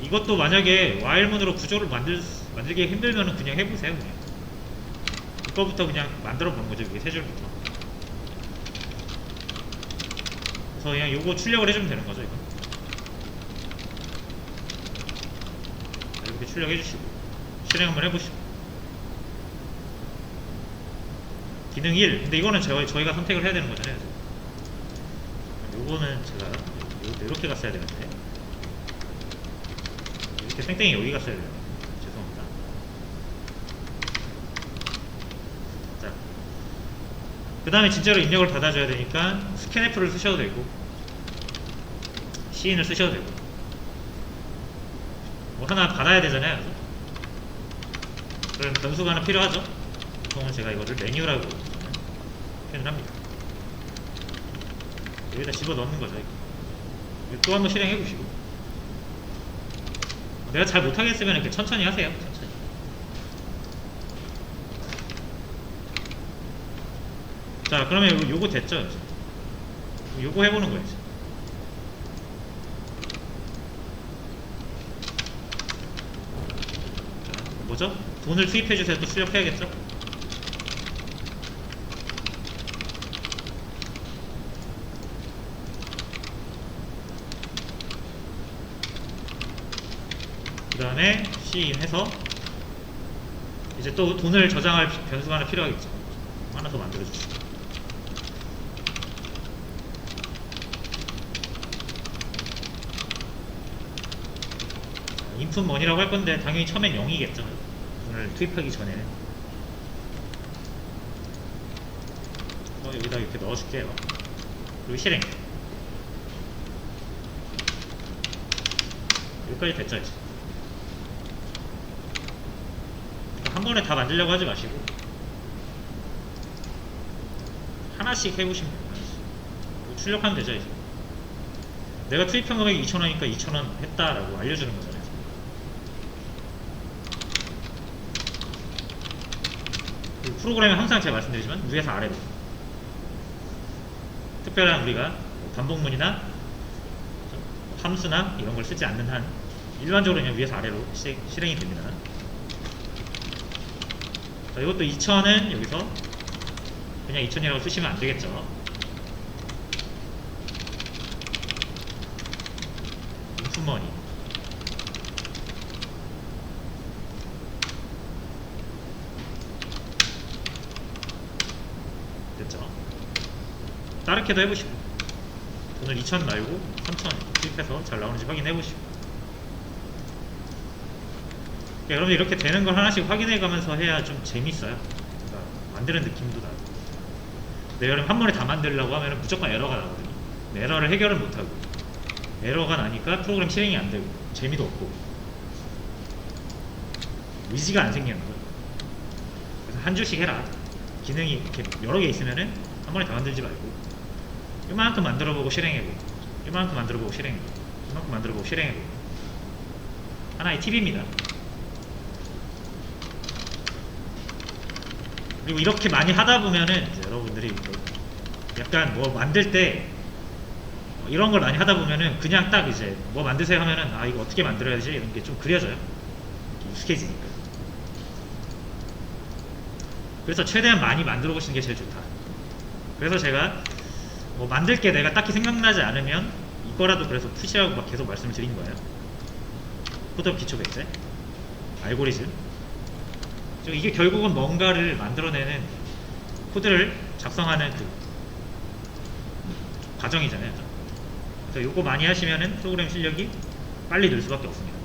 이것도 만약에 와일문으로 구조를 만들기 힘들면은 그냥 해보세요. 그냥 이거부터 그냥 만들어 보는 거죠. 이게 세 줄부터. 그래서 그냥 요거 출력을 해주면 되는 거죠. 이거 이렇게 출력해 주시고 실행 한번 해보시고 기능 1. 근데 이거는 저희가 선택을 해야 되는 거잖아요. 요거는 제가 이렇게 갔어야 되는데 이렇게 땡땡이 여기 갔어야 돼요. 죄송합니다. 자, 그 다음에 진짜로 입력을 받아줘야 되니까 스캔F를 쓰셔도 되고 CN을 쓰셔도 되고 뭐 하나 받아야 되잖아요. 그럼 변수가 하나 필요하죠. 보통은 제가 이거를 메뉴라고 표현을 합니다. 여기다 집어넣는 거죠. 이거 또 한번 실행해 보시고 내가 잘 못하겠으면 이렇게 천천히 하세요. 천천히. 자, 그러면 요거 됐죠? 요거 해보는 거예요. 자, 뭐죠? 돈을 투입해주세요. 또 출력해야겠죠? 그 다음에 C인 해서 이제 또 돈을 저장할 변수가 하나 필요하겠죠. 하나 더 만들어주시고 인풋 머니라고 할 건데 당연히 처음엔 0이겠죠. 돈을 투입하기 전에는. 여기다 이렇게 넣어줄게요. 그리고 실행. 여기까지 됐죠. 이제. 한 번에 다 만들려고 하지 마시고 하나씩 해보시면 돼요. 하나씩. 출력하면 되죠. 이제. 내가 투입한 금액이 2,000원이니까 2,000원 했다라고 알려주는 거잖아요. 그 프로그램은 항상 제가 말씀드리지만 위에서 아래로 특별한 우리가 반복문이나 함수나 이런 걸 쓰지 않는 한 일반적으로 그냥 위에서 아래로 실행이 됩니다. 자, 이것도 2,000은 여기서 그냥 2,000이라고 쓰시면 안 되겠죠. 인풋머니. 됐죠. 다르게도 해보시고 돈을 2,000 말고 3,000 투입해서 잘 나오는지 확인해 보시고. 여러분 이렇게 되는 걸 하나씩 확인해 가면서 해야 좀 재밌어요. 그러니까 만드는 느낌도 나고. 근데 여러분 한 번에 다 만들려고 하면 무조건 에러가 나거든요. 에러를 해결을 못하고 에러가 나니까 프로그램 실행이 안 되고 재미도 없고 의지가 안 생기는 거예요. 그래서 한 줄씩 해라. 기능이 이렇게 여러 개 있으면은 한 번에 다 만들지 말고 이만큼 만들어보고 실행해보고 이만큼 만들어보고 실행해보고 이만큼 만들어보고 실행해보고. 하나의 팁입니다. 그리고 이렇게 많이 하다 보면은 이제 여러분들이 약간 뭐 만들 때 이런 걸 많이 하다 보면은 그냥 딱 이제 뭐 만드세요 하면은 아 이거 어떻게 만들어야지 이런 게 좀 그려져요. 익숙해지니까. 그래서 최대한 많이 만들어 보시는 게 제일 좋다. 그래서 제가 뭐 만들 게 내가 딱히 생각나지 않으면 이거라도 그래서 푸시라고 막 계속 말씀을 드린 거예요. 코드업 기초 백제, 알고리즘. 이게 결국은 뭔가를 만들어내는 코드를 작성하는 그 과정이잖아요. 그래서 이거 많이 하시면은 프로그램 실력이 빨리 늘 수밖에 없습니다.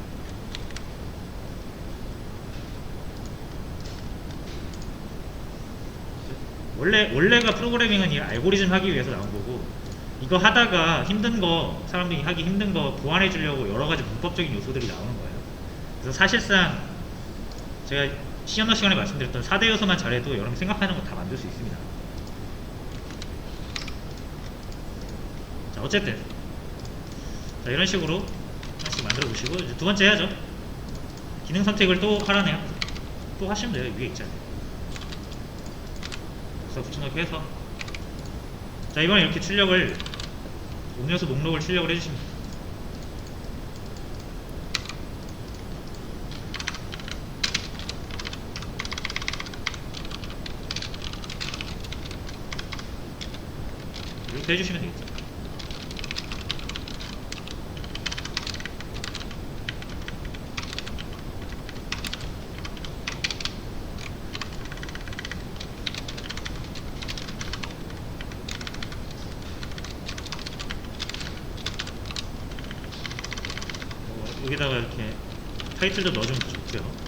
원래가 프로그래밍은 이 알고리즘 하기 위해서 나온 거고 이거 하다가 힘든 거 사람들이 하기 힘든 거 보완해 주려고 여러 가지 문법적인 요소들이 나오는 거예요. 그래서 사실상 제가 시연어 시간에 말씀드렸던 4대 요소만 잘해도 여러분이 생각하는 거 다 만들 수 있습니다. 자, 어쨌든 자, 이런 식으로 하나씩 만들어 보시고 이제 두 번째 해야죠. 기능 선택을 또 하라네요. 또 하시면 돼요. 위에 있잖아요. 그래서 붙여넣기 해서 자, 이번에 이렇게 출력을 음료수 목록을 출력을 해주시면 돼요. 이렇게 해주시면 되겠죠. 여기다가 이렇게 타이틀도 넣어주면 좋고요.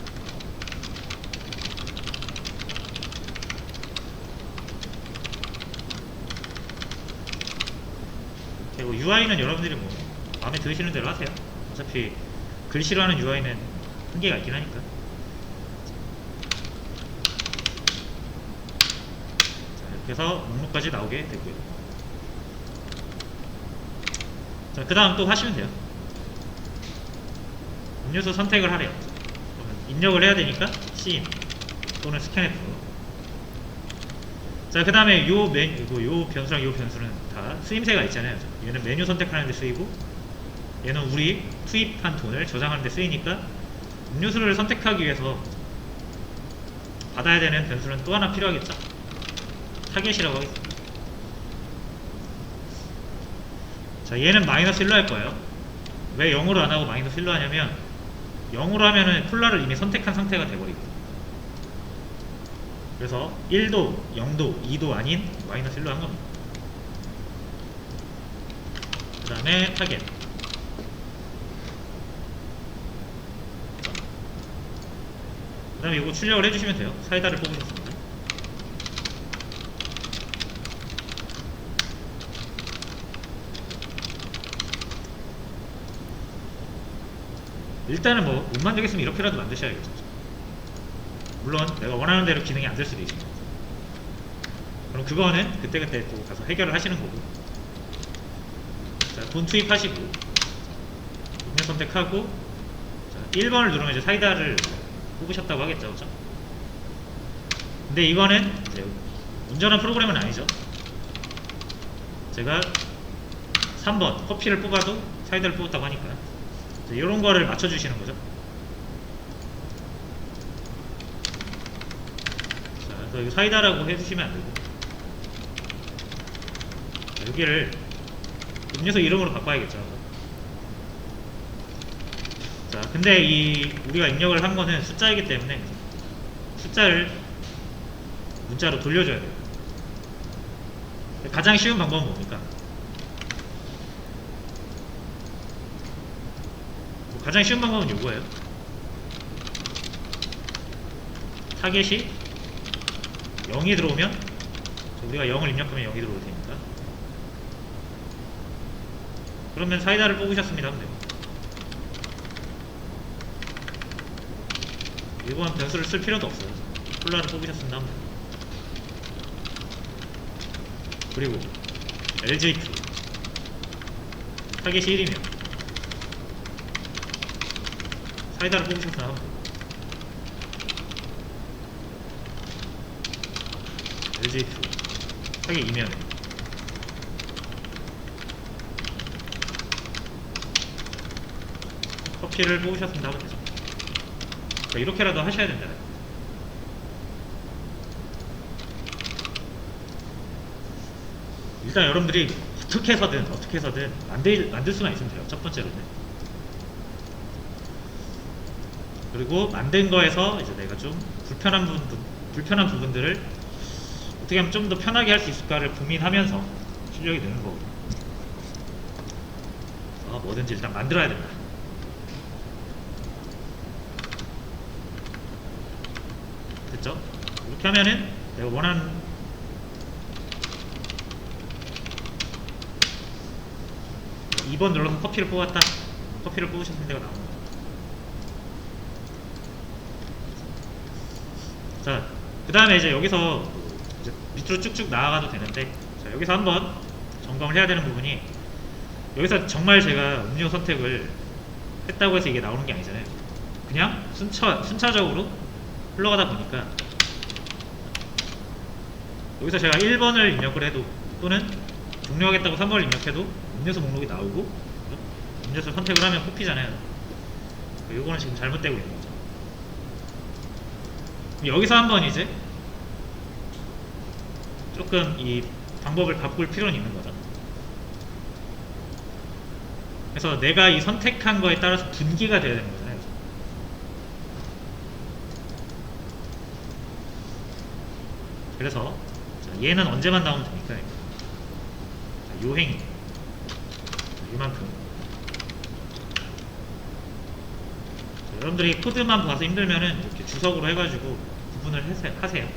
그리고 UI는 여러분들이 뭐 마음에 드시는 대로 하세요. 어차피 글씨로 하는 UI는 한계가 있긴 하니까. 자, 이렇게 해서 목록까지 나오게 되고요. 자, 그 다음 또 하시면 돼요. 음료수 선택을 하래요. 그러면 입력을 해야 되니까 CIM 또는 스캔F. 자, 그 다음에 요 변수랑 요 변수는 다 쓰임새가 있잖아요. 얘는 메뉴 선택하는 데 쓰이고, 얘는 우리 투입한 돈을 저장하는 데 쓰이니까 음료수를 선택하기 위해서 받아야 되는 변수는 또 하나 필요하겠죠. 타겟이라고 하겠습니다. 자, 얘는 -1로 할 거예요. 왜 0으로 안 하고 -1로 하냐면 0으로 하면은 콜라를 이미 선택한 상태가 돼버리거든요. 그래서 1도, 0도, 2도 아닌 -1로 한 겁니다. 그 다음에 타겟. 그 다음에 이거 출력을 해주시면 돼요. 사이다를 뽑으셨습니다. 일단은 뭐 못 만들겠으면 이렇게라도 만드셔야겠죠. 물론 내가 원하는 대로 기능이 안 될 수도 있습니다. 그럼 그거는 그때그때 또 가서 해결을 하시는 거고. 자, 돈 투입하시고 음료 선택하고, 자, 1번을 누르면 이제 사이다를 뽑으셨다고 하겠죠, 그죠? 근데 이거는 이제 온전한 프로그램은 아니죠. 제가 3번 커피를 뽑아도 사이다를 뽑았다고 하니까 이런 거를 맞춰주시는 거죠. 자, 그래서 여기 사이다라고 해주시면 안 되고, 자, 여기를 음료수 이름으로 바꿔야겠죠. 자, 근데 우리가 입력을 한 거는 숫자이기 때문에 숫자를 문자로 돌려줘야 돼요. 가장 쉬운 방법은 뭡니까? 가장 쉬운 방법은 요거예요. 타겟이 0이 들어오면, 우리가 0을 입력하면 0이 들어올 테니까, 그러면 사이다를 뽑으셨습니다 하면 돼요. 이건 변수를 쓸 필요도 없어요. 콜라를 뽑으셨습니다 하면 돼요. 그리고 LJQ 타겟이 1이면 사이다를 뽑으셨습니다 하면 돼요. LJQ 타겟 2면 커피를 뽑으셨습니다 하면 되죠. 그러니까 이렇게라도 하셔야 된다. 일단 여러분들이 어떻게 해서든 만들 수만 있으면 돼요. 첫 번째로는. 그리고 만든 거에서 이제 내가 좀 불편한 부분들을 어떻게 하면 좀 더 편하게 할 수 있을까를 고민하면서 실력이 느는 거거든요. 그래서 뭐든지 일단 만들어야 된다. 됐죠? 이렇게 하면은 내가 원하는 2번 눌러서 커피를 뽑았다. 커피를 뽑으셨을 때가 나옵니다. 자, 그 다음에 이제 여기서 이제 밑으로 쭉쭉 나아가도 되는데, 자, 여기서 한번 점검을 해야 되는 부분이, 여기서 정말 제가 음료 선택을 했다고 해서 이게 나오는 게 아니잖아요. 그냥 순차적으로 흘러가다 보니까 여기서 제가 1번을 입력을 해도, 또는 종료하겠다고 3번을 입력해도 음료수 목록이 나오고, 음료수 선택을 하면 뽑히잖아요. 이거는 지금 잘못되고 있는 거죠. 여기서 한번 이제 조금 이 방법을 바꿀 필요는 있는 거죠. 그래서 내가 이 선택한 거에 따라서 분기가 돼야 되는 거잖아요. 그래서 자, 얘는 언제만 나오면 됩니까? 자, 요행이 이만큼. 자, 여러분들이 코드만 봐서 힘들면은 이렇게 주석으로 해가지고 구분을 하세요.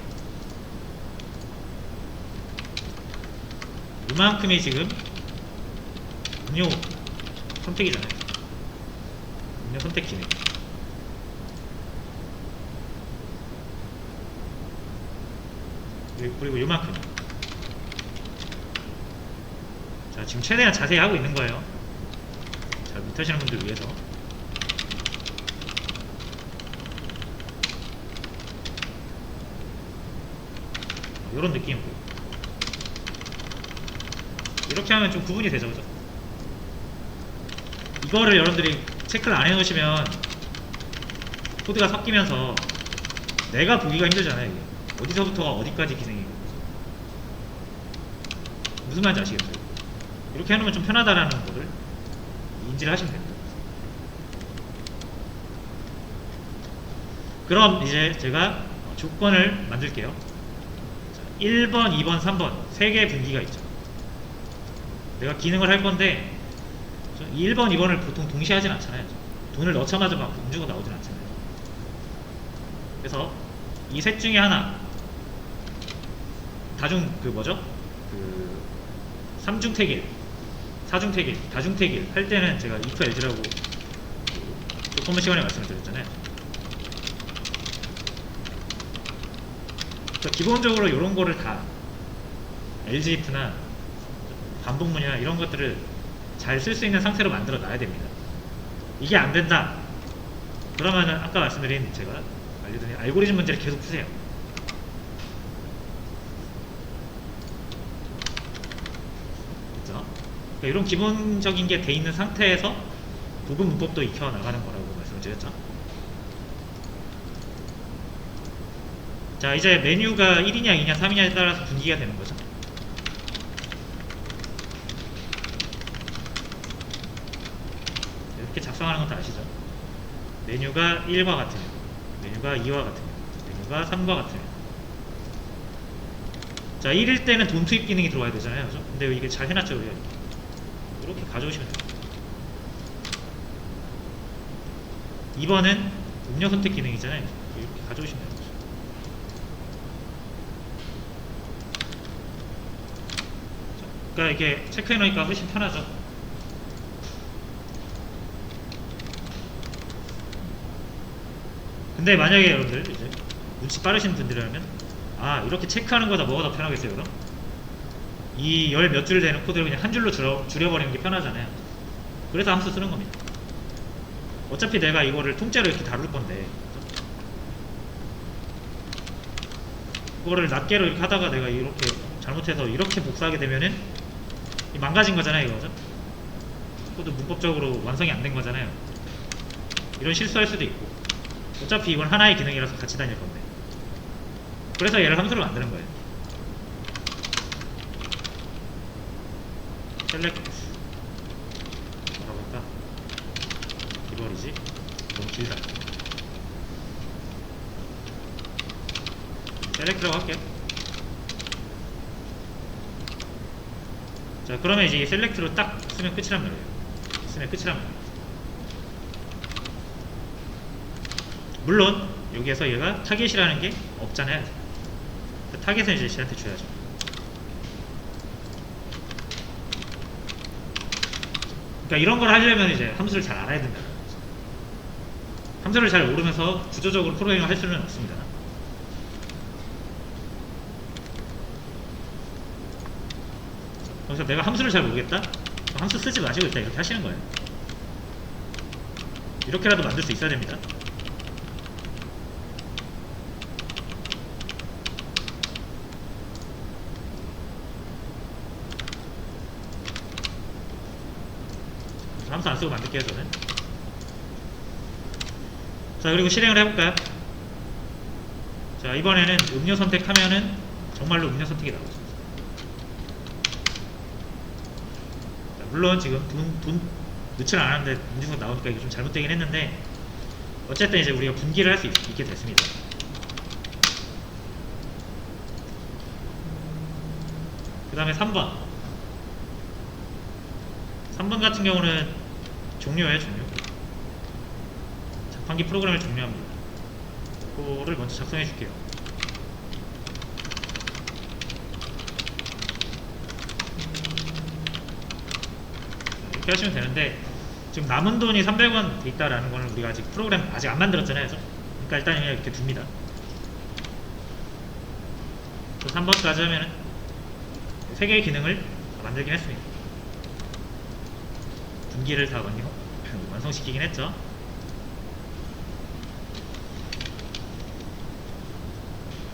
이만큼이 지금 음료 선택이잖아요. 음료 선택 기능. 그리고 요만큼. 자, 지금 최대한 자세히 하고 있는 거예요. 잘 못하시는 분들 위해서. 요런 느낌이고. 이렇게 하면 좀 구분이 되죠, 그죠? 이거를 여러분들이 체크를 안 해놓으시면 코드가 섞이면서 내가 보기가 힘들잖아요. 이게. 어디서부터가 어디까지 기능이고. 무슨 말인지 아시겠어요? 이렇게 해놓으면 좀 편하다라는 거를 인지를 하시면 됩니다. 그럼 이제 제가 조건을 만들게요. 자, 1번, 2번, 3번 3개의 분기가 있죠. 내가 기능을 할 건데 1번, 2번을 보통 동시에 하진 않잖아요. 돈을 넣자마자 막 음주가 나오진 않잖아요. 그래서 이 셋 중에 하나 삼중택일, 사중택일, 다중택일 할 때는 제가 if else라고 조건부 시간에 말씀을 드렸잖아요. 그러니까 기본적으로 이런 거를 다 else if나 반복문이나 이런 것들을 잘 쓸 수 있는 상태로 만들어 놔야 됩니다. 이게 안 된다 그러면은 아까 말씀드린 제가 알려드린 알고리즘 문제를 계속 푸세요. 그렇죠? 그러니까 이런 기본적인 게 돼 있는 상태에서 부분 문법도 익혀 나가는 거라고 말씀을 드렸죠. 자, 이제 메뉴가 1이냐 2냐 3이냐에 따라서 분기가 되는 거죠. 이렇게 작성하는 건 다 아시죠? 메뉴가 1과 같으면, 메뉴가 2와 같으면, 메뉴가 3과 같으면. 자, 1일 때는 돈 투입 기능이 들어와야 되잖아요. 그죠? 근데 이게 잘 해놨죠, 우리가. 이렇게 가져오시면 돼요. 2번은 음료 선택 기능이잖아요. 이렇게 가져오시면 돼요. 그러니까 이게 체크해놓으니까 훨씬 편하죠. 근데 만약에 여러분들 이제 눈치 빠르신 분들이라면 아, 이렇게 체크하는 거다 뭐가 더 편하겠어요? 그럼 이 열 몇 줄 되는 코드를 그냥 한 줄로 줄여버리는 게 편하잖아요. 그래서 함수 쓰는 겁니다. 어차피 내가 이거를 통째로 이렇게 다룰 건데 이거를 낱개로 이렇게 하다가 내가 이렇게 잘못해서 이렇게 복사하게 되면은 망가진 거잖아요, 이거죠? 코드 문법적으로 완성이 안 된 거잖아요. 이런 실수할 수도 있고. 어차피 이건 하나의 기능이라서 같이 다닐 건데. 그래서 얘를 함수로 만드는 거예요. select 뭐라고 할까? 기버리지? 너무 길다. select라고 할게요. 자, 그러면 이제 select로 딱 쓰면 끝이란 말이에요. 쓰면 끝이란 말이에요. 물론 여기에서 얘가 타겟이라는 게 없잖아요. 타겟은 이제 쟤한테 줘야죠. 그러니까 이런 걸 하려면 이제 함수를 잘 알아야 된다. 함수를 잘 모르면서 구조적으로 프로그래밍을 할 수는 없습니다. 그래서 내가 함수를 잘 모르겠다? 함수 쓰지 마시고 일단 이렇게 하시는 거예요. 이렇게라도 만들 수 있어야 됩니다. 함수 안 쓰고 만들게요, 저는. 자, 그리고 실행을 해볼까요? 자, 이번에는 음료 선택하면은 정말로 음료 선택이 나오죠. 자, 물론 지금 넣지를 않았는데 인증서 나오니까 이게 좀 잘못되긴 했는데, 어쨌든 이제 우리가 분기를 할 수 있게 됐습니다. 그 다음에 3번. 3번 같은 경우는 종료예요, 종료. 자판기 프로그램을 종료합니다. 그거를 먼저 작성해 줄게요. 이렇게 하시면 되는데, 지금 남은 돈이 300원 돼 있다라는 거는 우리가 아직 프로그램 아직 안 만들었잖아요. 그러니까 일단 그냥 이렇게 둡니다. 3번까지 하면은 3개의 기능을 다 만들긴 했습니다. 분기를 다 완성시키긴 했죠.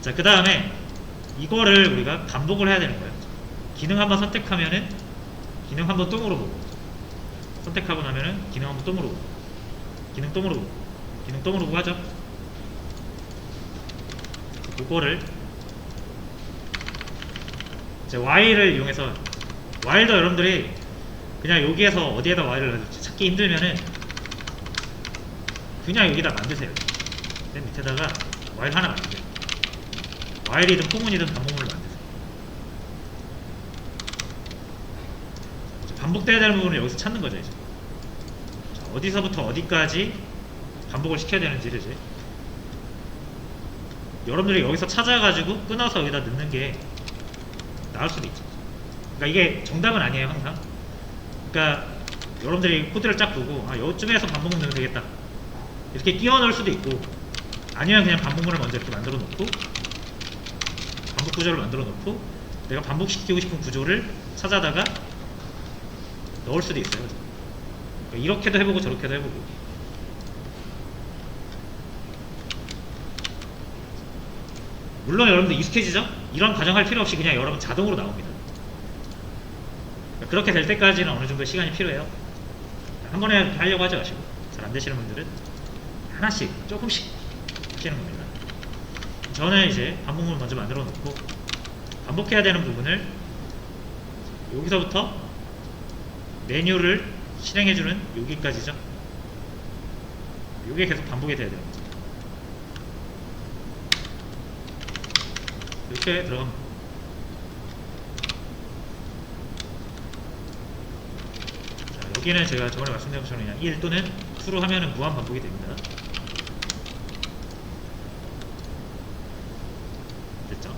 자, 그 다음에 이거를 우리가 반복을 해야 되는 거예요. 기능 한번 선택하면은 기능 한번 또 물어보고, 선택하고 나면은 기능 한번 또 물어보고, 기능 또 물어보고, 기능 또 물어보고 하죠. 그거를 이제 while을 이용해서, while도 여러분들이 그냥 여기에서 어디에다 while을 찾기 힘들면은 그냥 여기다 만드세요. 맨 밑에다가 while 하나 만드세요. while이든 포문이든 반복문을 만드세요. 반복돼야 되는 부분을 여기서 찾는 거죠. 이제 자, 어디서부터 어디까지 반복을 시켜야 되는지를 이제 여러분들이 여기서 찾아가지고 끊어서 여기다 넣는 게 나을 수도 있죠. 그러니까 이게 정답은 아니에요, 항상. 그러니까 여러분들이 코드를 쫙 보고, 아, 요쯤에서 반복문 넣으면 되겠다, 이렇게 끼워 넣을 수도 있고, 아니면 그냥 반복문을 먼저 이렇게 만들어 놓고, 반복 구조를 만들어 놓고, 내가 반복시키고 싶은 구조를 찾아다가 넣을 수도 있어요. 그러니까 이렇게도 해보고 저렇게도 해보고. 물론 여러분들 익숙해지죠? 이런 과정할 필요 없이 그냥 여러분 자동으로 나옵니다. 그렇게 될 때까지는 어느 정도 시간이 필요해요. 한 번에 하려고 하지 마시고, 잘 안 되시는 분들은 하나씩 조금씩 하시는 겁니다. 저는 이제 반복문을 먼저 만들어 놓고, 반복해야 되는 부분을 여기서부터 메뉴를 실행해주는 여기까지죠. 이게 계속 반복이 돼야 됩니다. 이렇게 들어갑니다. 자, 여기는 제가 저번에 말씀드린 것처럼 그냥 1 또는 2로 하면은 무한 반복이 됩니다. 됐죠?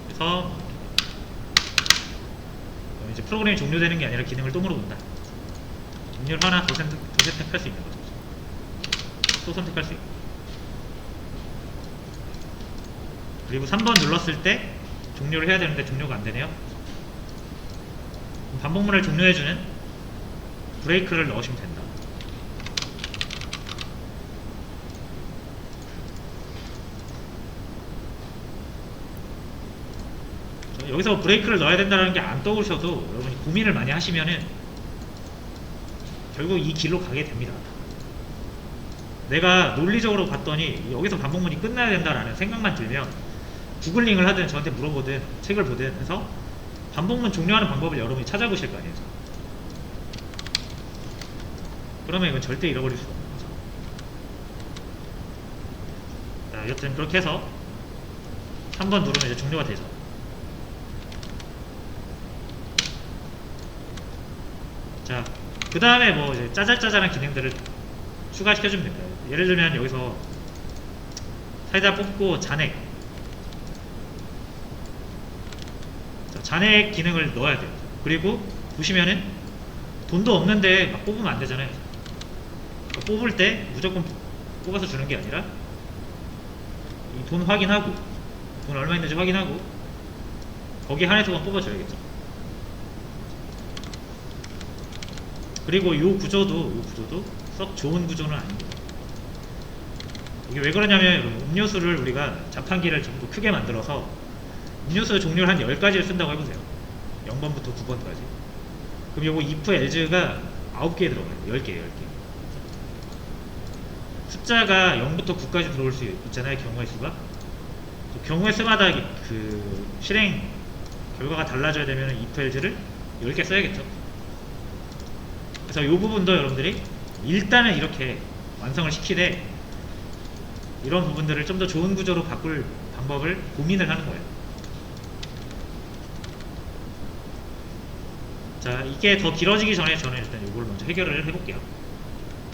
그래서 이제 프로그램이 종료되는 게 아니라 기능을 또 물어본다. 종료를 하나 더 선택할 수 있는 거죠. 또 선택할 수 있고. 그리고 3번 눌렀을 때 종료를 해야 되는데 종료가 안 되네요. 반복문을 종료해주는 브레이크를 넣으시면 된다. 여기서 브레이크를 넣어야 된다는 게 안 떠오르셔도 여러분이 고민을 많이 하시면은 결국 이 길로 가게 됩니다. 내가 논리적으로 봤더니 여기서 반복문이 끝나야 된다라는 생각만 들면 구글링을 하든 저한테 물어보든 책을 보든 해서 반복문 종료하는 방법을 여러분이 찾아보실 거 아니에요. 그러면 이건 절대 잃어버릴 수가 없는 거죠. 자, 여튼 그렇게 해서 3번 누르면 이제 종료가 되죠. 자, 그 다음에 뭐 이제 짜잘짜잘한 기능들을 추가시켜주면 됩니다. 예를 들면 여기서 사이다 뽑고 잔액, 자, 잔액 기능을 넣어야 돼요. 그리고 보시면은 돈도 없는데 막 뽑으면 안 되잖아요. 그러니까 뽑을 때 무조건 뽑아서 주는 게 아니라 이 돈 확인하고, 돈 얼마 있는지 확인하고, 거기에 한해서만 뽑아줘야겠죠. 그리고 이 구조도 썩 좋은 구조는 아닙니다. 이게 왜 그러냐면 여러분, 음료수를 우리가 자판기를 좀 더 크게 만들어서 음료수 종류를 한 10가지를 쓴다고 해보세요. 0번부터 9번까지. 그럼 요거 if else가 9개 들어가요. 10개. 숫자가 0부터 9까지 들어올 수 있잖아요. 경우의 수가. 경우의 수마다 그 실행 결과가 달라져야 되면 if else를 10개 써야겠죠. 그래서 이 부분도 여러분들이 일단은 이렇게 완성을 시키되 이런 부분들을 좀 더 좋은 구조로 바꿀 방법을 고민을 하는 거예요. 자, 이게 더 길어지기 전에 저는 일단 이걸 먼저 해결을 해볼게요.